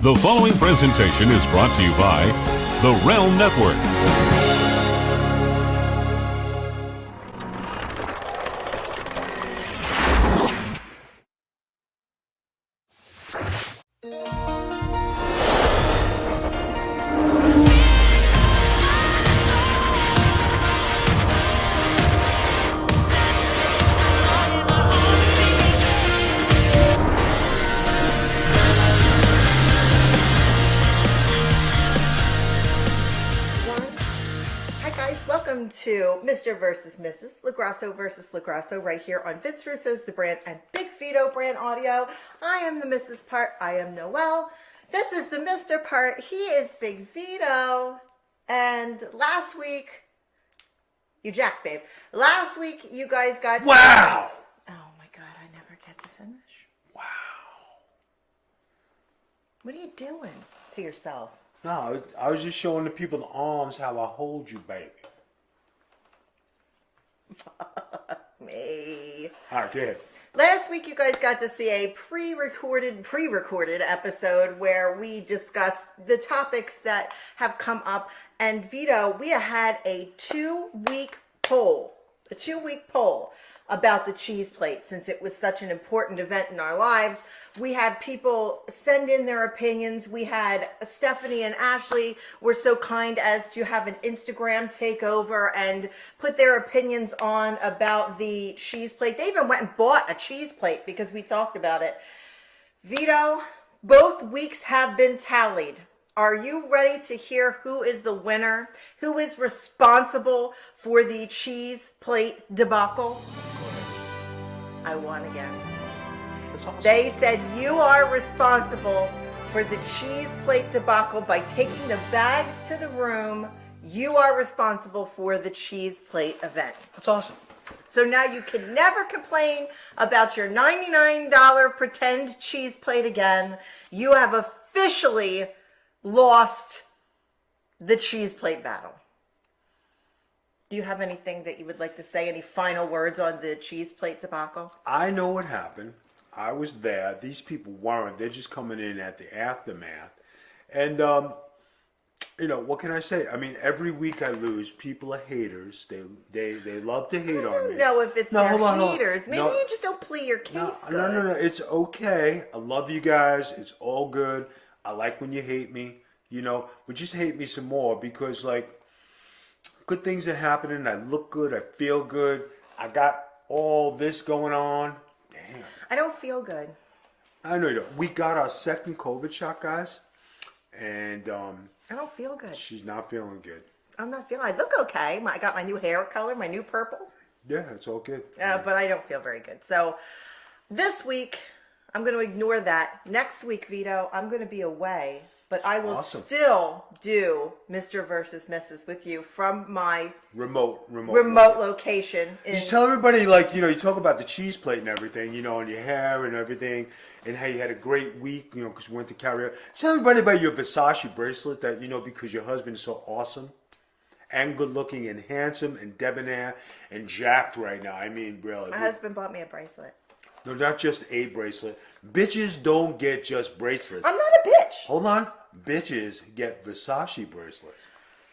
The following presentation is brought to you by the Realm Network. To Mr. versus Mrs. LaGrasso versus LaGrasso right here on Vince Russo's The Brand and Big Vito Brand Audio. I am the Mrs. part. I am Noelle. This is the Mr. part. He is Big Vito. And last week, you jacked, babe. Last week, you guys got... Wow! Oh my God, I never get to finish. Wow. What are you doing to yourself? No, I was just showing the people the arms how I hold you, baby. Me. All right, go ahead. Last week, you guys got to see a pre-recorded episode where we discussed the topics that have come up. And Vito, we had a two-week poll about the cheese plate. Since it was such an important event in our lives, we had people send in their opinions. We had Stephanie and Ashley were so kind as to have an Instagram takeover and put their opinions on about the cheese plate. They even went and bought a cheese plate because we talked about it. Vito, both weeks have been tallied. Are you ready to hear who is the winner? Who is responsible for the cheese plate debacle? I won again. That's awesome. They said you are responsible for the cheese plate debacle by taking the bags to the room. You are responsible for the cheese plate event. That's awesome. So now you can never complain about your $99 pretend cheese plate again. You have officially lost the cheese plate battle. Do you have anything that you would like to say? Any final words on the cheese plate debacle? I know what happened. I was there. These people weren't. They're just coming in at the aftermath. And, what can I say? I mean, every week I lose. People are haters. They love to hate on me. I don't know if it's their haters. Maybe you just don't plead your case good. No. It's okay. I love you guys. It's all good. I like when you hate me. But just hate me some more because, good things are happening. I look good. I feel good. I got all this going on. Damn. I don't feel good. I know you don't. We got our second COVID shot, guys. And I don't feel good. she's not feeling good. I'm not feeling. I look okay. I got my new hair color, my new purple. Yeah, it's all good. But I don't feel very good. So this week, I'm going to ignore that. Next week, Vito, I'm going to be away. But I will still do Mr. versus Mrs. with you from my remote location. Just tell everybody, you talk about the cheese plate and everything, and your hair and everything, and how you had a great week, because you went to karaoke. Tell everybody about your Versace bracelet that, because your husband is so awesome and good looking and handsome and debonair and jacked right now. I mean, really. My husband bought me a bracelet. No, not just a bracelet. Bitches don't get just bracelets. I'm not a bitch. Hold on. Bitches get Versace bracelets.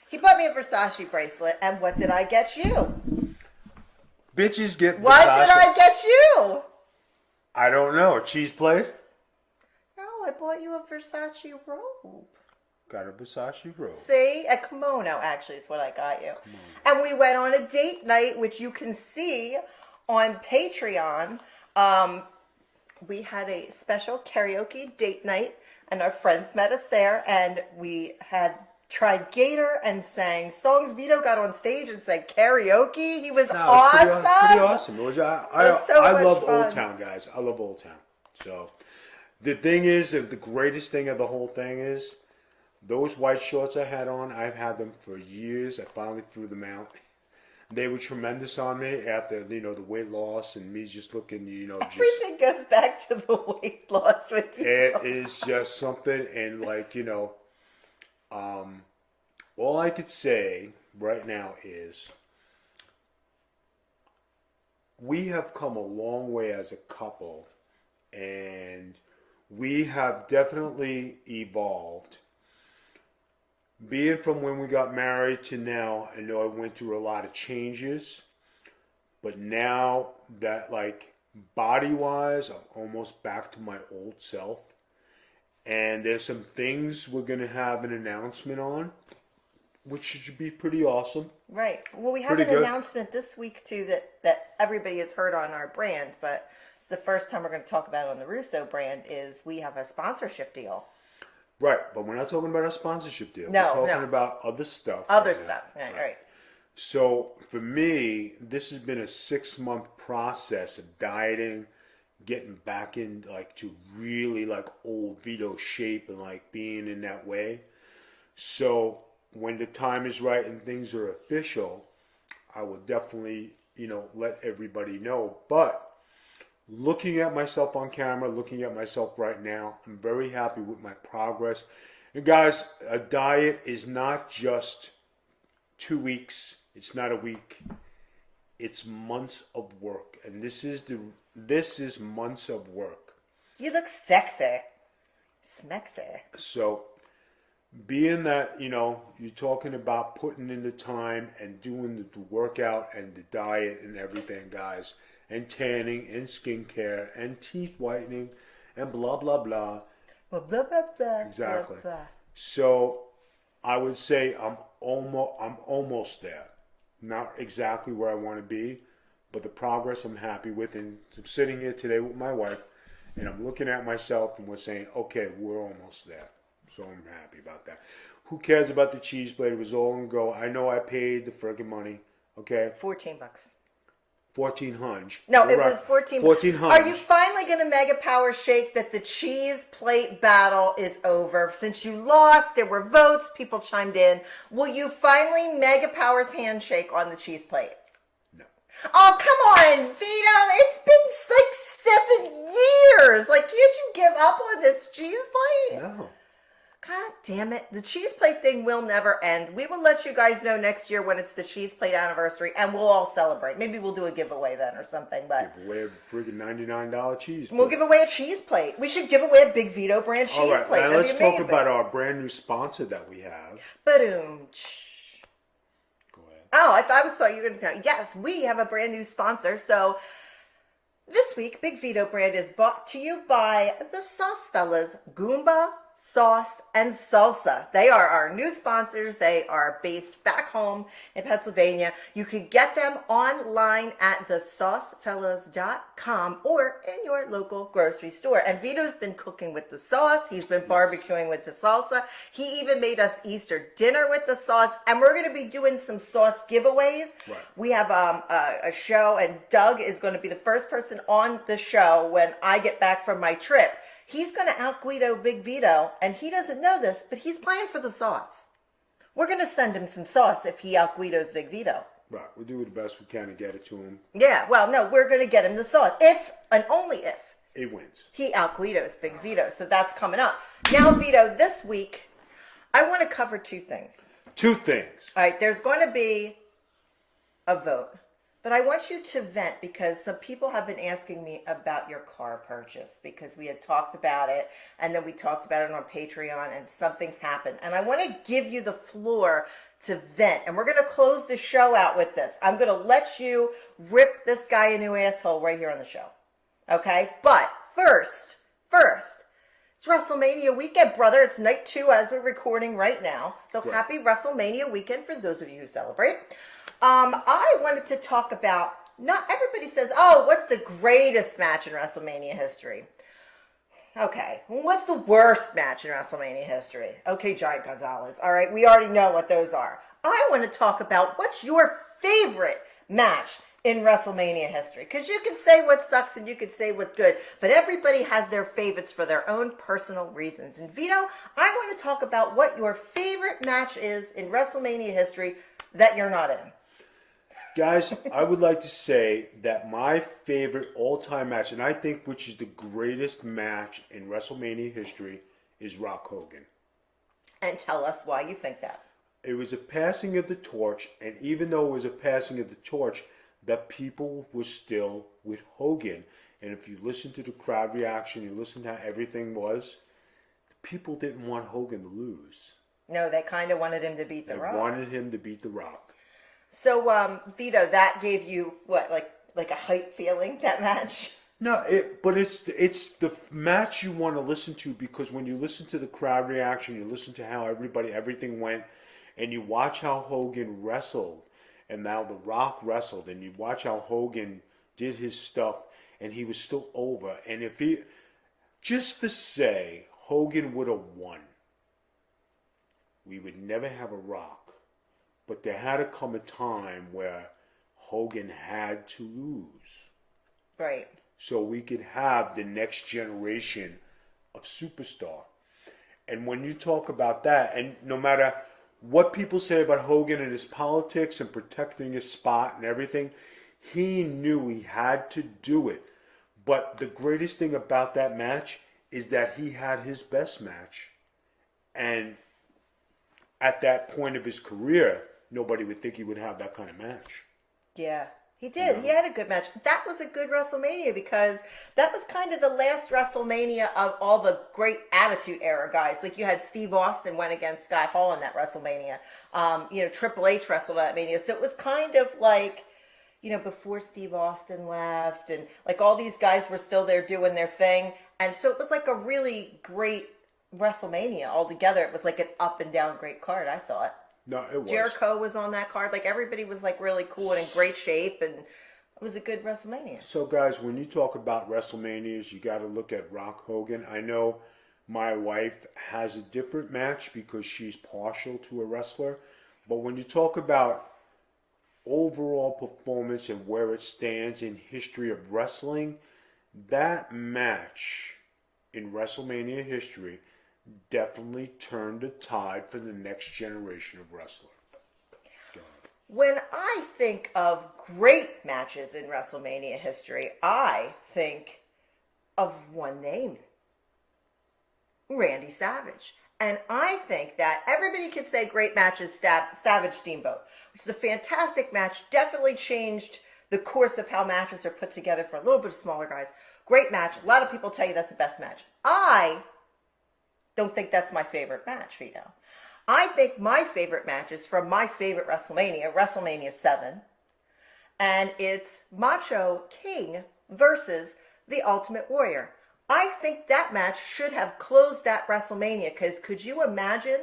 He bought me a Versace bracelet, and what did I get you? Bitches get Versace. What did I get you? I don't know. A cheese plate? No, I bought you a Versace robe. Got a Versace robe. See? A kimono, actually, is what I got you. And we went on a date night, which you can see on Patreon. We had a special karaoke date night, and our friends met us there, and we had tried Gator and sang songs. Vito got on stage and sang karaoke. He was awesome. Pretty awesome. I love fun. Old Town, guys. I love Old Town. So the thing is, the greatest thing of the whole thing is those white shorts I had on. I've had them for years. I finally threw them out. They were tremendous on me after, the weight loss and me just looking, Everything goes back to the weight loss with you. It is just something, and all I could say right now is we have come a long way as a couple, and we have definitely evolved. Being from when we got married to now, I know I went through a lot of changes. But now that, like, body-wise, I'm almost back to my old self. And there's some things we're going to have an announcement on, which should be pretty awesome. Right. Well, we have Pretty an good. announcement this week, too, that everybody has heard on our brand, but it's the first time we're going to talk about it on the Russo brand, is we have a sponsorship deal. Right, but we're not talking about a sponsorship deal. No, we're talking no. about other stuff. Other right now. stuff. Right. So for me, this has been a 6-month process of dieting, getting back in like to really like old Vito shape and like being in that way. So when the time is right and things are official, I will definitely, let everybody know. But looking at myself on camera, looking at myself right now, I'm very happy with my progress. And guys, a diet is not just 2 weeks. It's not a week. It's months of work, and this is months of work. You look sexy. Smexy. So, being that you're talking about putting in the time and doing the workout and the diet and everything, guys, and tanning and skincare and teeth whitening and blah blah blah. Blah, blah, blah, blah. Exactly. Blah, blah. So, I would say I'm almost there. Not exactly where I want to be, but the progress I'm happy with. And I'm sitting here today with my wife, and I'm looking at myself, and we're saying, okay, we're almost there. So I'm happy about that. Who cares about the cheese plate? It was all in go. I know I paid the friggin' money. Okay, $14. 1400. No, it was 14. 1400. Are you finally going to mega power shake that the cheese plate battle is over? Since you lost, there were votes, people chimed in. Will you finally mega powers handshake on the cheese plate? No. Oh, come on, Vito. It's been 6, 7 years. Like, can't you give up on this cheese plate? No. God damn it. The cheese plate thing will never end. We will let you guys know next year when it's the cheese plate anniversary, and we'll all celebrate. Maybe we'll do a giveaway then or something. But Give away a friggin' $99 cheese plate. we'll give away a cheese plate. We should give away a Big Vito brand cheese All right, plate. now That'd let's be amazing. talk about our brand new sponsor that we have. Ba-doom. Go ahead. Oh, I thought you were going to. Yes, we have a brand new sponsor. So this week, Big Vito brand is brought to you by the Sauce Fellas, Goomba, Sauce, and Salsa. They are our new sponsors. They are based back home in Pennsylvania. You can get them online at thesaucefellas.com or in your local grocery store. And Vito's been cooking with the sauce. He's been barbecuing with the salsa. He even made us Easter dinner with the sauce. And we're going to be doing some sauce giveaways. Right. We have a show, and Doug is going to be the first person on the show when I get back from my trip. He's going to out-Guido Big Vito, and he doesn't know this, but he's playing for the sauce. We're going to send him some sauce if he out-Guidos Big Vito. Right, we'll do the best we can to get it to him. Yeah, well, no, we're going to get him the sauce. If, and only if, It wins. he out-Guidos Big Vito. So that's coming up. Now, Vito, this week, I want to cover 2 things. 2 things. All right, there's going to be a vote. But I want you to vent because some people have been asking me about your car purchase because we had talked about it and then we talked about it on Patreon and something happened. And I want to give you the floor to vent. And we're going to close the show out with this. I'm going to let you rip this guy a new asshole right here on the show. Okay? But first, it's WrestleMania weekend, brother. It's night 2 as we're recording right now. So Right. Happy WrestleMania weekend for those of you who celebrate. I wanted to talk about, not everybody says, oh, what's the greatest match in WrestleMania history? Okay, what's the worst match in WrestleMania history? Okay, Giant Gonzalez. All right, we already know what those are. I want to talk about what's your favorite match in WrestleMania history. Because you can say what sucks and you can say what's good, but everybody has their favorites for their own personal reasons. And Vito, I want to talk about what your favorite match is in WrestleMania history that you're not in. Guys, I would like to say that my favorite all-time match, and I think which is the greatest match in WrestleMania history, is Rock Hogan. And tell us why you think that. It was a passing of the torch, and even though it was a passing of the torch, the people were still with Hogan. and if you listen to the crowd reaction, you listen to how everything was, people didn't want Hogan to lose. No, they kind of wanted him to beat The Rock. They wanted him to beat The Rock. So, Vito, that gave you what, like a hype feeling, that match? No, but it's the match you want to listen to, because when you listen to the crowd reaction, you listen to how everything went, and you watch how Hogan wrestled, and now The Rock wrestled, and you watch how Hogan did his stuff, and he was still over. And if he, just to say, Hogan would have won, we would never have a Rock. But there had to come a time where Hogan had to lose. Right. So we could have the next generation of superstar. And when you talk about that, and no matter what people say about Hogan and his politics and protecting his spot and everything, he knew he had to do it. But the greatest thing about that match is that he had his best match. And at that point of his career, nobody would think he would have that kind of match. Yeah, he did. He had a good match. That was a good WrestleMania, because that was kind of the last WrestleMania of all the great Attitude Era guys. Like, you had Steve Austin went against Scott Hall in that WrestleMania. Triple H wrestled at Mania. So it was kind of like, before Steve Austin left, and like all these guys were still there doing their thing. And so it was like a really great WrestleMania altogether. It was like an up and down great card, I thought. No, it was. Jericho was on that card. Like, everybody was like really cool and in great shape, and it was a good WrestleMania. So, guys, when you talk about WrestleManias, you got to look at Rock Hogan. I know my wife has a different match because she's partial to a wrestler. But when you talk about overall performance and where it stands in history of wrestling, that match in WrestleMania history definitely turned the tide for the next generation of wrestler. When I think of great matches in WrestleMania history, I think of one name, Randy Savage. And I think that everybody could say great matches, Savage Steamboat, which is a fantastic match, definitely changed the course of how matches are put together for a little bit of smaller guys. Great match. A lot of people tell you that's the best match. I don't think that's my favorite match, Vito. I think my favorite match is from my favorite WrestleMania, WrestleMania 7. And it's Macho King versus the Ultimate Warrior. I think that match should have closed that WrestleMania, because could you imagine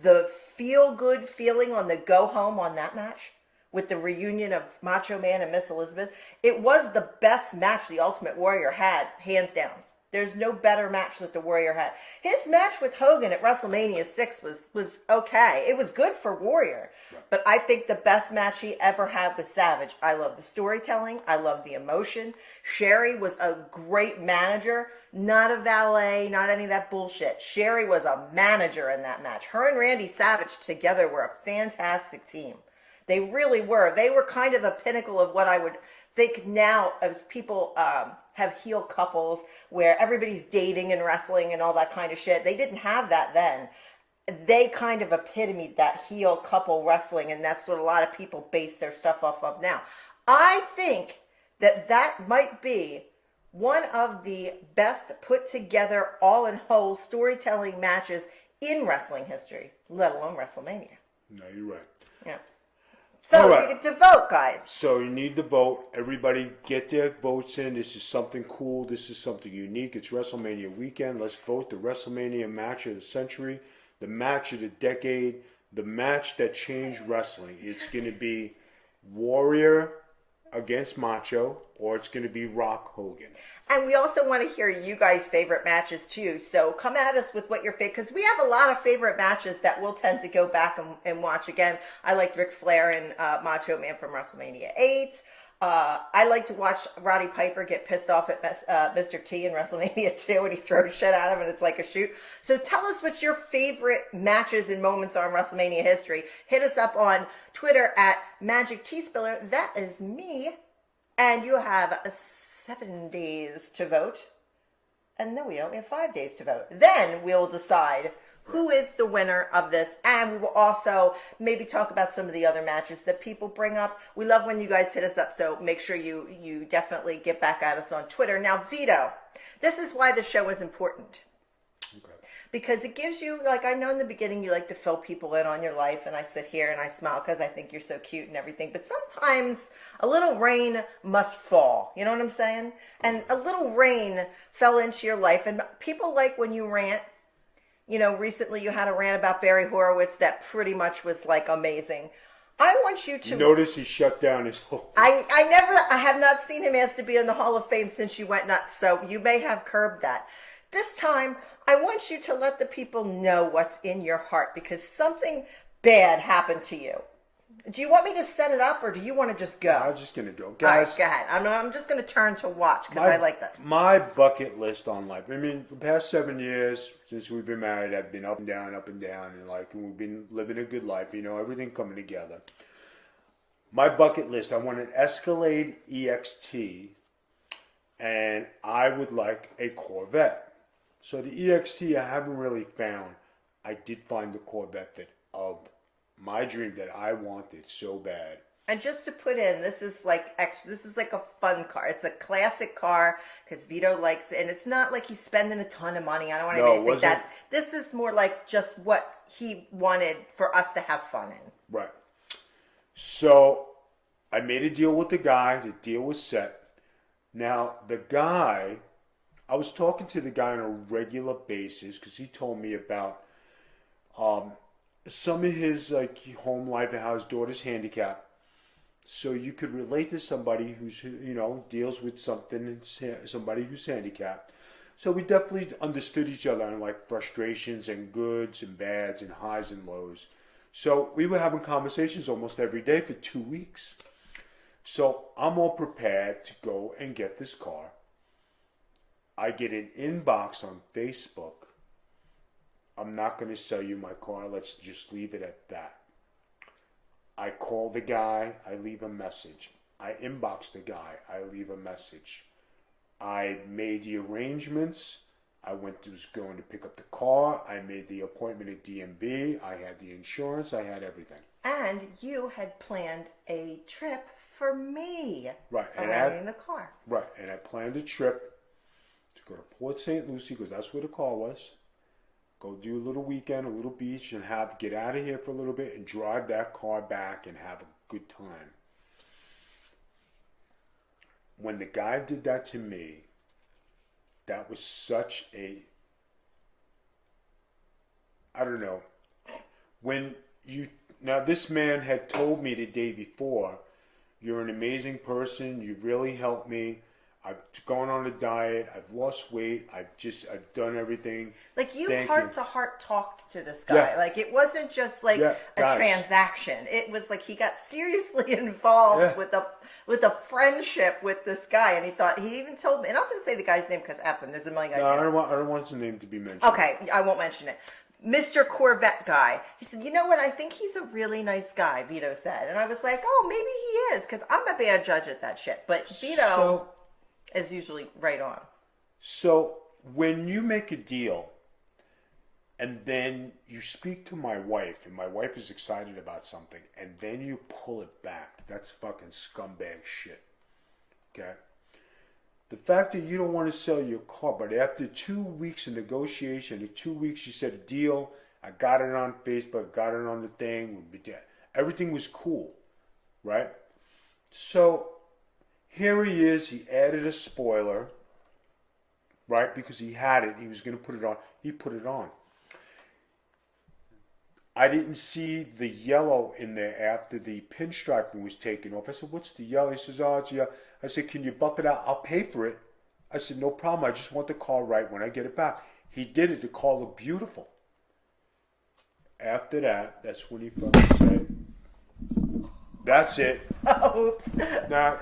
the feel-good feeling on the go-home on that match? With the reunion of Macho Man and Miss Elizabeth. It was the best match the Ultimate Warrior had, hands down. There's no better match that the Warrior had. His match with Hogan at WrestleMania 6 was okay. It was good for Warrior. Right. But I think the best match he ever had was Savage. I love the storytelling. I love the emotion. Sherry was a great manager. Not a valet, not any of that bullshit. Sherry was a manager in that match. Her and Randy Savage together were a fantastic team. They really were. They were kind of the pinnacle of what I would think now as people have heel couples where everybody's dating and wrestling and all that kind of shit. They didn't have that then. They kind of epitomed that heel couple wrestling, and that's what a lot of people base their stuff off of now. I think that might be one of the best put together all in whole storytelling matches in wrestling history, let alone WrestleMania. No, you're right. Yeah. So right. you get to vote, guys. So you need to vote. Everybody get their votes in. This is something cool. This is something unique. It's WrestleMania weekend. Let's vote the WrestleMania match of the century, the match of the decade, the match that changed wrestling. It's going to be Warrior against Macho, or it's going to be Rock Hogan. And we also want to hear you guys' favorite matches too. So come at us with what your favorite, because we have a lot of favorite matches that we'll tend to go back and watch again. I liked Ric Flair and Macho Man from WrestleMania 8. I like to watch Roddy Piper get pissed off at Mr. T in WrestleMania 2 when he throws shit at him and it's like a shoot. So tell us what your favorite matches and moments are in WrestleMania history. Hit us up on Twitter at Magic T Spiller. That is me. And you have 7 days to vote. And no, we don't. We have 5 days to vote. Then we'll decide who is the winner of this, and we will also maybe talk about some of the other matches that people bring up. We love when you guys hit us up, so make sure you definitely get back at us on Twitter. Now, Vito, this is why the show is important. Okay. Because it gives you, like, I know in the beginning you like to fill people in on your life, and I sit here and I smile because I think you're so cute and everything, but sometimes a little rain must fall, you know what I'm saying? And a little rain fell into your life, and people like when you rant. You know, recently you had a rant about Barry Horowitz that pretty much was, like, amazing. I want you to... Notice he shut down his whole... I have not seen him asked to be in the Hall of Fame since you went nuts, so you may have curbed that. This time, I want you to let the people know what's in your heart, because something bad happened to you. Do you want me to set it up, or do you want to just go? I'm just going to go. All Guys, right, go ahead. I'm just going to turn to watch, because I like this. My bucket list on life. I mean, the past 7 years since we've been married, I've been up and down, and like we've been living a good life. You know, everything coming together. My bucket list. I want an Escalade EXT, and I would like a Corvette. So the EXT I haven't really found. I did find the Corvette that of my dream that I wanted so bad. And just to put in, this is like a fun car. It's a classic car because Vito likes it, and it's not like he's spending a ton of money. I don't want anybody to think that. This is more like just what he wanted for us to have fun in. Right. So I made a deal with the guy. The deal was set. Now the guy, I was talking to the guy on a regular basis because he told me about some of his like home life and how his daughter's handicapped. So you could relate to somebody who's, you know, deals with something, somebody who's handicapped. So we definitely understood each other on like frustrations and goods and bads and highs and lows. So we were having conversations almost every day for 2 weeks. So I'm all prepared to go and get this car. I get an inbox on Facebook. I'm not going to sell you my car. Let's just leave it at that. I call the guy. I leave a message. I inbox the guy. I leave a message. I made the arrangements. Was going to pick up the car. I made the appointment at DMV. I had the insurance. I had everything. And you had planned a trip for me. Right. Around the car. Right. And I planned a trip to go to Port St. Lucie because that's where the car was. Go do a little weekend, a little beach, and get out of here for a little bit and drive that car back and have a good time. When the guy did that to me, that was such a, I don't know. Now this man had told me the day before, you're an amazing person, you really helped me. I've gone on a diet. I've lost weight. I've done everything. Like you heart to heart talked to this guy. Yeah. Like it wasn't just like a transaction. It was like he got seriously involved with a friendship with this guy, and he even told me. And I'm not going to say the guy's name because F him. There's a million guys. No, I don't want his name to be mentioned. Okay, I won't mention it. Mr. Corvette guy. He said, you know what? I think he's a really nice guy, Vito said. And I was like, oh, maybe he is, because I'm a bad judge at that shit. But Vito is usually right on. So when you make a deal and then you speak to my wife and my wife is excited about something and then you pull it back, that's fucking scumbag shit. Okay? The fact that you don't want to sell your car, but after 2 weeks of negotiation, in 2 weeks you said a deal, I got it on Facebook, got it on the thing, everything was cool, right? So here he is, he added a spoiler, right? Because he had it, he was going to put it on. He put it on. I didn't see the yellow in there after the pinstriping was taken off. I said, what's the yellow? He says, oh, it's yellow. I said, can you buff it out? I'll pay for it. I said, no problem. I just want the car right when I get it back. He did it. The car looked beautiful. After that, that's when he fucking said, that's it. Oops. Now,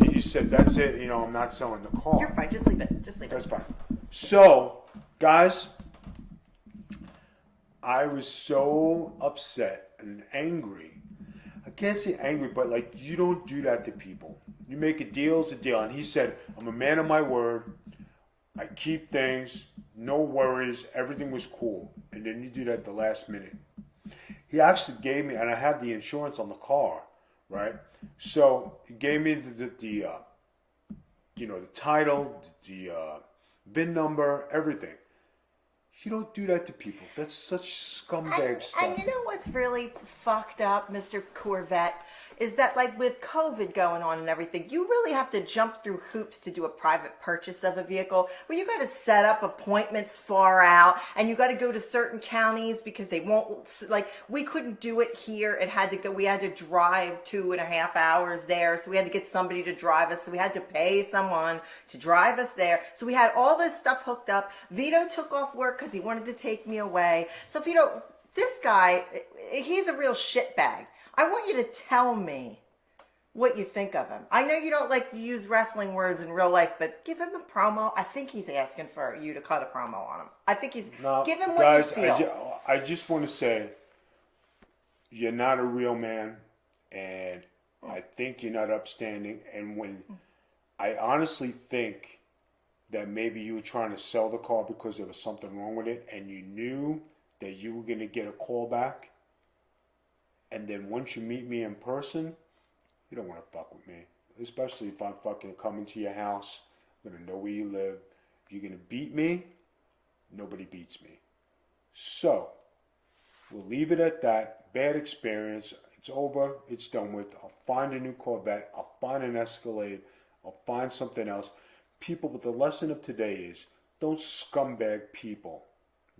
he said, that's it. You know, I'm not selling the car. You're fine. Just leave it. That's fine. So, guys, I was so upset and angry. I can't say angry, but like, you don't do that to people. You make a deal, it's a deal. And he said, I'm a man of my word. I keep things. no worries, everything was cool. And then you do that at the last minute. He actually gave me, and I had the insurance on the car, right? So he gave me the title, the VIN number, everything. You don't do that to people. That's such scumbag stuff. And you know what's really fucked up, Mr. Corvette, is that like with COVID going on and everything, you really have to jump through hoops to do a private purchase of a vehicle where you got to set up appointments far out and you got to go to certain counties because they won't, like we couldn't do it here. We had to drive 2.5 hours there. So we had to get somebody to drive us. So we had to pay someone to drive us there. So we had all this stuff hooked up. Vito took off work because he wanted to take me away. So Vito, this guy, he's a real shitbag. I want you to tell me what you think of him. I know you don't like to use wrestling words in real life, but give him a promo. I think he's asking for you to cut a promo on him. I think he's... give him what guys, you feel. I just want to say, you're not a real man, and I think you're not upstanding. And when I honestly think that maybe you were trying to sell the car because there was something wrong with it, and you knew that you were going to get a call back, and then once you meet me in person, you don't want to fuck with me. Especially if I'm fucking coming to your house. I'm going to know where you live. If you're going to beat me, nobody beats me. So, we'll leave it at that. Bad experience. It's over. It's done with. I'll find a new Corvette. I'll find an Escalade. I'll find something else. People, but the lesson of today is, don't scumbag people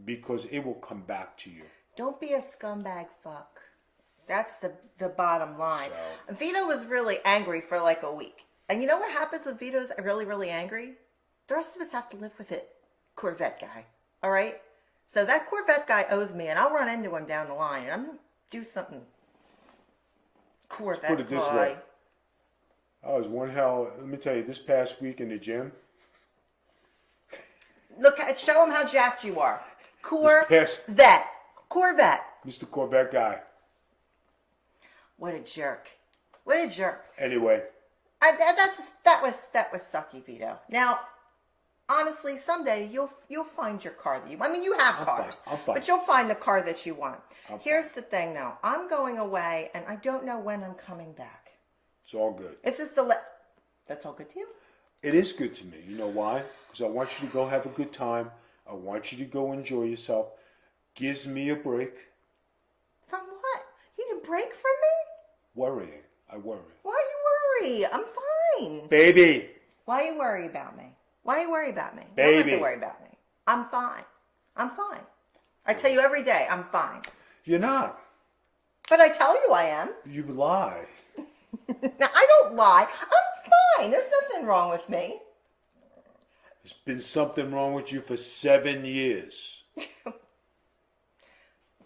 because it will come back to you. Don't be a scumbag fuck. That's the bottom line. So, Vito was really angry for like a week. And you know what happens when Vito's really, really angry? The rest of us have to live with it. Corvette guy. All right? So that Corvette guy owes me, and I'll run into him down the line, and I'm going to do something. Corvette guy. Put it this way. I was one hell. Let me tell you, this past week in the gym. Look, show him how jacked you are. Corvette. Mr. Corvette guy. What a jerk. What a jerk. Anyway. That was sucky, Vito. Now, honestly, someday you'll find your car that you want. I mean, you have cars. I'm fine. But you'll find the car that you want. Here's the thing, though. I'm going away, and I don't know when I'm coming back. It's all good. This is that's all good to you? It is good to me. You know why? Because I want you to go have a good time. I want you to go enjoy yourself. Gives me a break. From what? You need a break from me? Worrying. I worry. Why do you worry? I'm fine. Baby. Why you worry about me? Why you worry about me? Baby. You don't have to worry about me. I'm fine. I'm fine. I tell you every day, I'm fine. You're not. But I tell you I am. You lie. Now, I don't lie. I'm fine. There's nothing wrong with me. There's been something wrong with you for 7 years.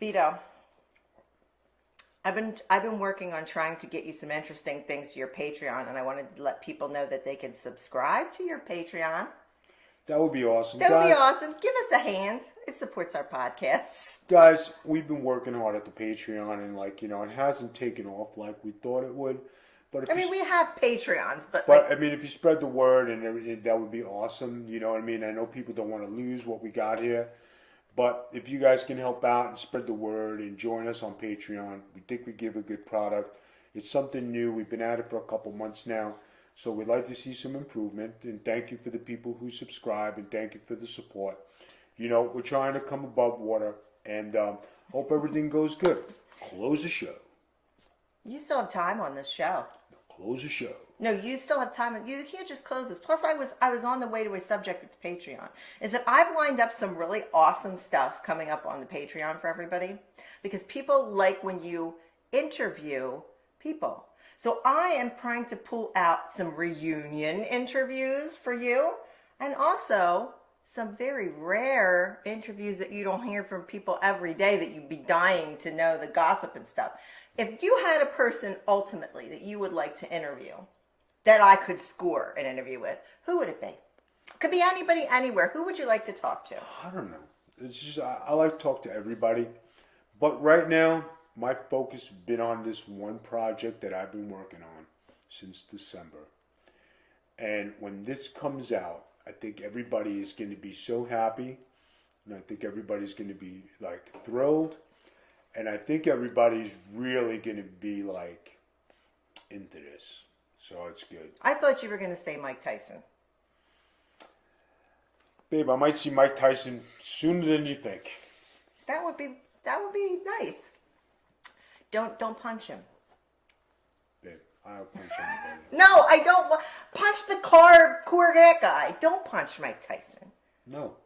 Vito, I've been working on trying to get you some interesting things to your Patreon, and I wanted to let people know that they can subscribe to your Patreon. That would be awesome. That would be awesome. Give us a hand. It supports our podcasts. Guys, we've been working hard at the Patreon, and it hasn't taken off like we thought it would. But we have Patreons, but if you spread the word and everything, that would be awesome. You know what I mean? I know people don't want to lose what we got here. But if you guys can help out and spread the word and join us on Patreon, we think we give a good product. It's something new. We've been at it for a couple months now. So we'd like to see some improvement. And thank you for the people who subscribe, and thank you for the support. We're trying to come above water, and hope everything goes good. Close the show. You still have time on this show. Close the show. No, you still have time. You can't just close this. Plus, I was on the way to a subject with the Patreon. Is that I've lined up some really awesome stuff coming up on the Patreon for everybody. Because people like when you interview people. So I am trying to pull out some reunion interviews for you. And also some very rare interviews that you don't hear from people every day that you'd be dying to know the gossip and stuff. If you had a person ultimately that you would like to interview, that I could score an interview with, who would it be? Could be anybody, anywhere. Who would you like to talk to? I don't know. It's just I like to talk to everybody. But right now, my focus has been on this one project that I've been working on since December. And when this comes out, I think everybody is going to be so happy and I think everybody's going to be like thrilled, and I think everybody's really going to be like into this. So it's good. I thought you were going to say Mike Tyson. Babe, I might see Mike Tyson sooner than you think. That would be nice. Don't punch him. Babe, I'll punch anybody. No, I don't punch the Corvette guy. Don't punch Mike Tyson. No.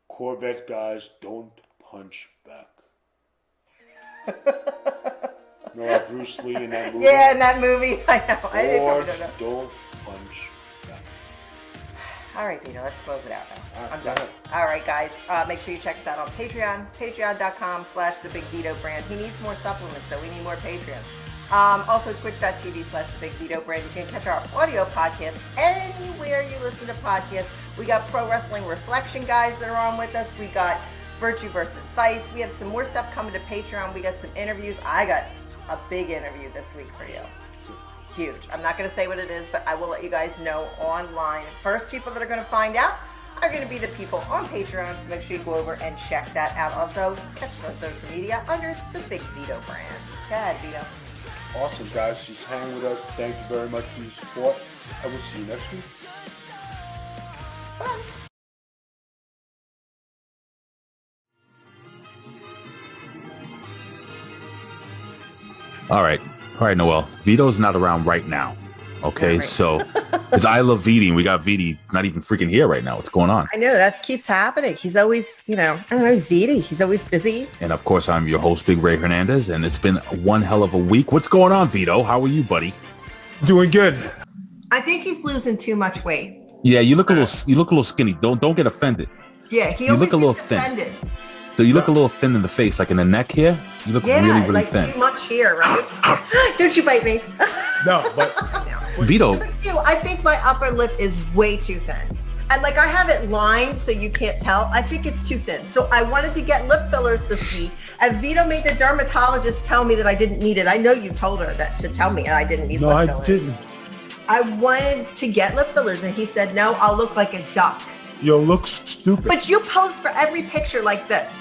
Corvette guys don't punch back. You know like Bruce Lee in that movie? Yeah, in that movie. I know. I Wars probably don't know. don't punch back. All right, Vito, let's close it out now. I'm go done. ahead. All right, guys. Make sure you check us out on Patreon. Patreon.com/TheBigVito Brand. He needs more supplements, so we need more Patreons. Also, Twitch.tv/TheBigVito Brand. You can catch our audio podcast anywhere you listen to podcasts. We got Pro Wrestling Reflection guys that are on with us. We got Virtue versus Vice. We have some more stuff coming to Patreon. We got some interviews. I got a big interview this week for you. Huge. I'm not going to say what it is, but I will let you guys know online. First people that are going to find out are going to be the people on Patreon, so make sure you go over and check that out. Also, catch us on social media under the Big Vito brand. Go ahead, Vito. Awesome, guys. Just hang with us. Thank you very much for your support. I will see you next week. Bye. All right, Noel. Vito's not around right now. Okay, Right. so because I love Viti, and we got Viti not even freaking here right now. What's going on? I know that keeps happening. He's always, I don't know, he's Vito. He's always busy. And of course, I'm your host, Big Ray Hernandez, and it's been one hell of a week. What's going on, Vito? How are you, buddy? Doing good. I think he's losing too much weight. Yeah, you look a little skinny. Don't get offended. Yeah, he You always look a little gets thin. offended. So you look a little thin in the face, like in the neck here. You look Yeah, really like thin. too much here, right? Don't you bite me. No, but Vito, I think my upper lip is way too thin. And like I have it lined so you can't tell. I think it's too thin. So I wanted to get lip fillers this week. And Vito made the dermatologist tell me that I didn't need it. I know you told her that to tell me I didn't need no, lip I fillers. didn't. I wanted to get lip fillers and he said, no, I'll look like a duck. Yo, look stupid. But you pose for every picture like this.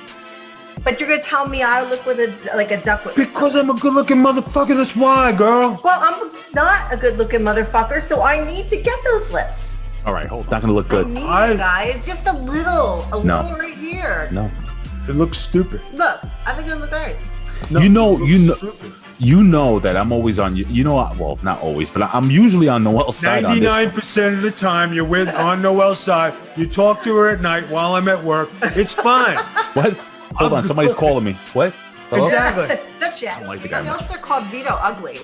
But you're gonna tell me I look with like a duck with Because I'm a good-looking motherfucker. That's why, girl. Well, I'm not a good-looking motherfucker, so I need to get those lips. all right, hold. Not gonna look I good. need it, guys. Just a little No. right here. No, It looks stupid. Look, I think it looks great. No, you know, it you know, looks stupid. you know that I'm always on you. You know, well, not always, but I'm usually on Noel's side on this. 99% of the time, you're with on Noel's side. You talk to her at night while I'm at work. It's fine. What? Hold on, somebody's calling me. What? Hello? Exactly. Such a. don't like the guy They much. also called Vito ugly.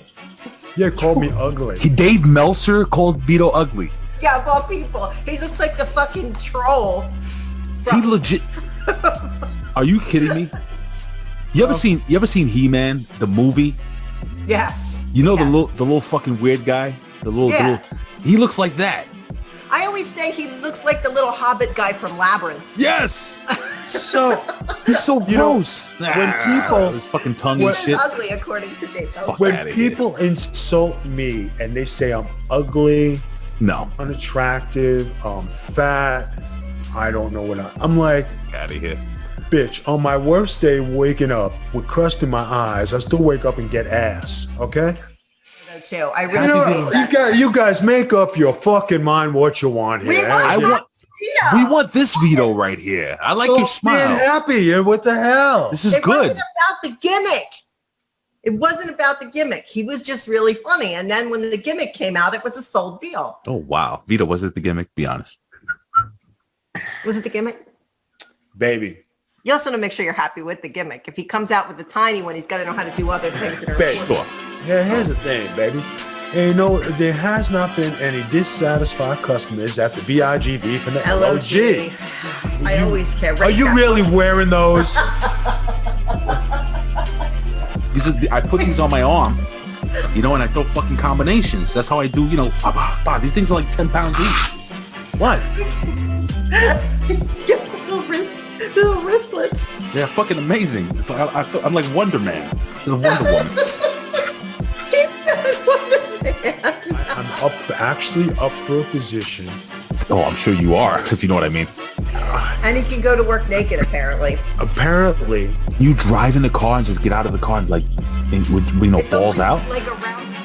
Yeah, call me ugly. Dave Meltzer called Vito ugly. Yeah, of all people. He looks like the fucking troll. He legit. Are you kidding me? You ever seen He-Man the movie? Yes. You know Yeah. the little fucking weird guy, the little Yeah. he looks like that. I always say he looks like the little Hobbit guy from Labyrinth. Yes. So, He's so You know, gross. when people- his fucking tongue He and is shit. ugly according to Dave Meltzer. Fuck when outta here. people insult me and they say I'm ugly, No, unattractive, fat, I don't know what I'm like, out of here. bitch, on my worst day waking up with crust in my eyes, I still wake up and get ass, okay? Too. I You really know, think you guys make up your fucking mind what you want here. We want I want. Vito. We want this Vito right here. I like your Being smile. happy. Yeah, what the hell? This is It good. wasn't about the gimmick. It wasn't about the gimmick. He was just really funny. And then when the gimmick came out, it was a sold deal. Oh wow, Vito, was it the gimmick? Be honest. Was it the gimmick? Baby. You also want to make sure you're happy with the gimmick. If he comes out with the tiny one, he's got to know how to do other things. That are Babe. important. Sure. Yeah, here's the thing, baby. And, you know, there has not been any dissatisfied customers at the BIGB from the LOG. LOG. I always care. Are you really wearing those? I put these on my arm, you know, and I throw fucking combinations. That's how I do, you know. These things are like 10 pounds each. What? little wristlets. They're fucking amazing. It's like, I'm like Wonder Man. This is Wonder Woman. I'm actually up for a position. Oh, I'm sure you are, if you know what I mean. And he can go to work naked, apparently. Apparently, you drive in the car and just get out of the car and like, balls out. Like around.